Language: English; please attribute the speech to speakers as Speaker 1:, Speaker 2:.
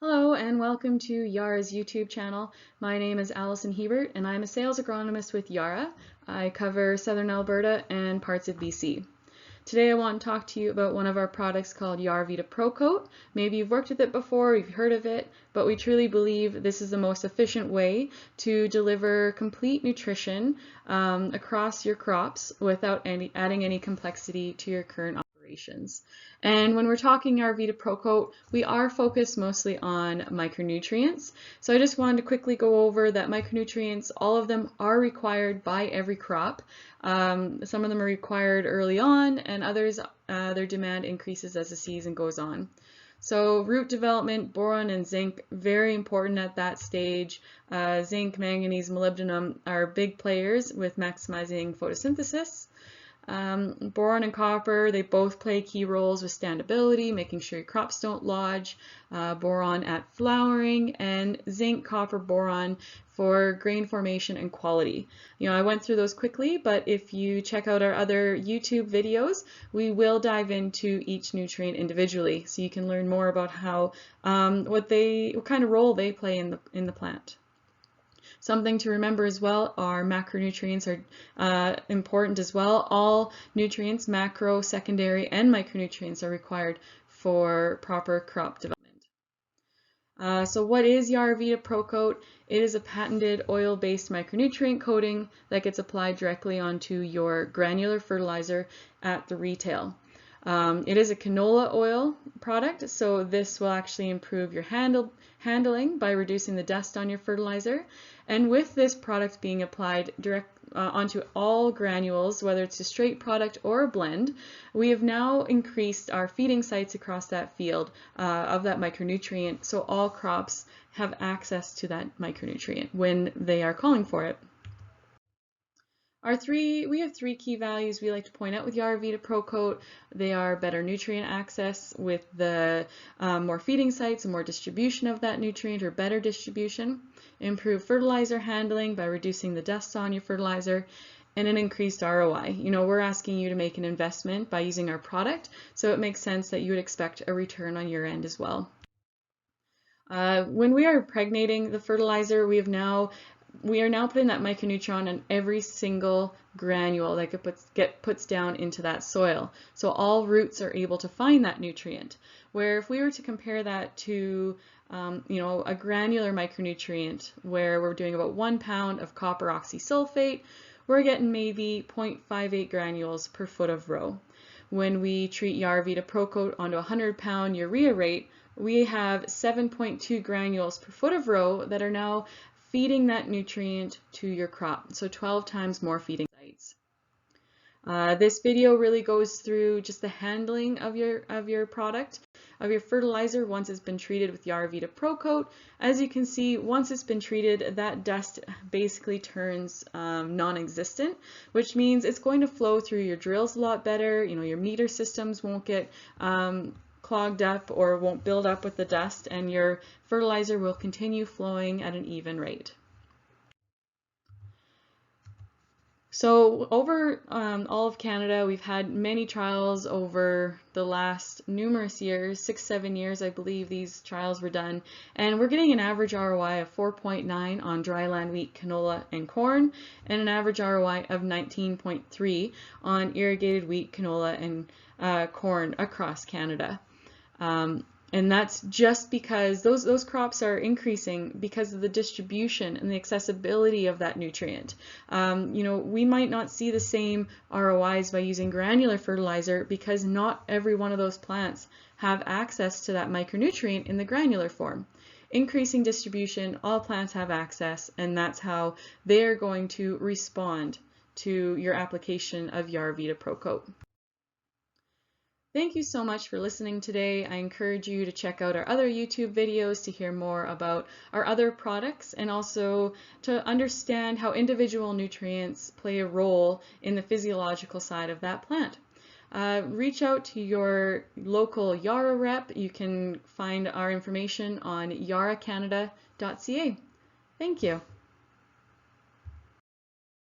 Speaker 1: Hello and welcome to Yara's YouTube channel. My name is Allison Hebert and I'm a sales agronomist with Yara. I cover southern Alberta and parts of BC. Today I want to talk to you about one of our products called YaraVita PROCOTE. Maybe you've worked with it before, you've heard of it, but we truly believe this is the most efficient way to deliver complete nutrition across your crops without adding any complexity to your current operations. And when we're talking YaraVita PROCOTE, we are focused mostly on micronutrients. So I just wanted to quickly go over that micronutrients, all of them are required by every crop. Some of them are required early on, and others, their demand increases as the season goes on. So root development, boron and zinc, very important at that stage. Zinc, manganese, molybdenum are big players with maximizing photosynthesis. Boron and copper, they both play key roles with standability, making sure your crops don't lodge. Boron at flowering, and zinc, copper, boron for grain formation and quality. I went through those quickly, but if you check out our other YouTube videos, we will dive into each nutrient individually, so you can learn more about how what kind of role they play in the plant. Something to remember as well are macronutrients are important as well. All nutrients, macro, secondary, and micronutrients are required for proper crop development. So what is YaraVita PROCOTE? It is a patented oil-based micronutrient coating that gets applied directly onto your granular fertilizer at the retail. It is a canola oil product, so this will actually improve your handling by reducing the dust on your fertilizer. And with this product being applied onto all granules, whether it's a straight product or a blend, we have now increased our feeding sites across that field of that micronutrient, so all crops have access to that micronutrient when they are calling for it. We have three key values we like to point out with YaraVita PROCOTE. They are better nutrient access with the more feeding sites and more distribution of that nutrient, or better distribution, improve fertilizer handling by reducing the dust on your fertilizer, and an increased ROI. We're asking you to make an investment by using our product, so it makes sense that you would expect a return on your end as well. When we are impregnating the fertilizer, we are now putting that micronutrient on every single granule that puts down into that soil. So all roots are able to find that nutrient. Where if we were to compare that to a granular micronutrient where we're doing about 1 pound of copper oxysulfate, we're getting maybe 0.58 granules per foot of row. When we treat YaraVita PROCOTE onto a 100-pound urea rate, we have 7.2 granules per foot of row that are now feeding that nutrient to your crop, so 12 times more feeding sites. This video really goes through just the handling of your product, of your fertilizer once it's been treated with YaraVita PROCOTE. As you can see, once it's been treated, that dust basically turns non-existent, which means it's going to flow through your drills a lot better. Your meter systems won't get clogged up or won't build up with the dust, and your fertilizer will continue flowing at an even rate. So over all of Canada, we've had many trials over the last numerous years, 6-7 years I believe these trials were done, and we're getting an average ROI of 4.9 on dryland wheat, canola, and corn, and an average ROI of 19.3 on irrigated wheat, canola, and corn across Canada. And that's just because those crops are increasing because of the distribution and the accessibility of that nutrient. We might not see the same ROIs by using granular fertilizer because not every one of those plants have access to that micronutrient in the granular form. Increasing distribution, all plants have access, and that's how they're going to respond to your application of YaraVita PROCOTE. Thank you so much for listening today. I encourage you to check out our other YouTube videos to hear more about our other products and also to understand how individual nutrients play a role in the physiological side of that plant. Reach out to your local Yara rep. You can find our information on yaracanada.ca. Thank you.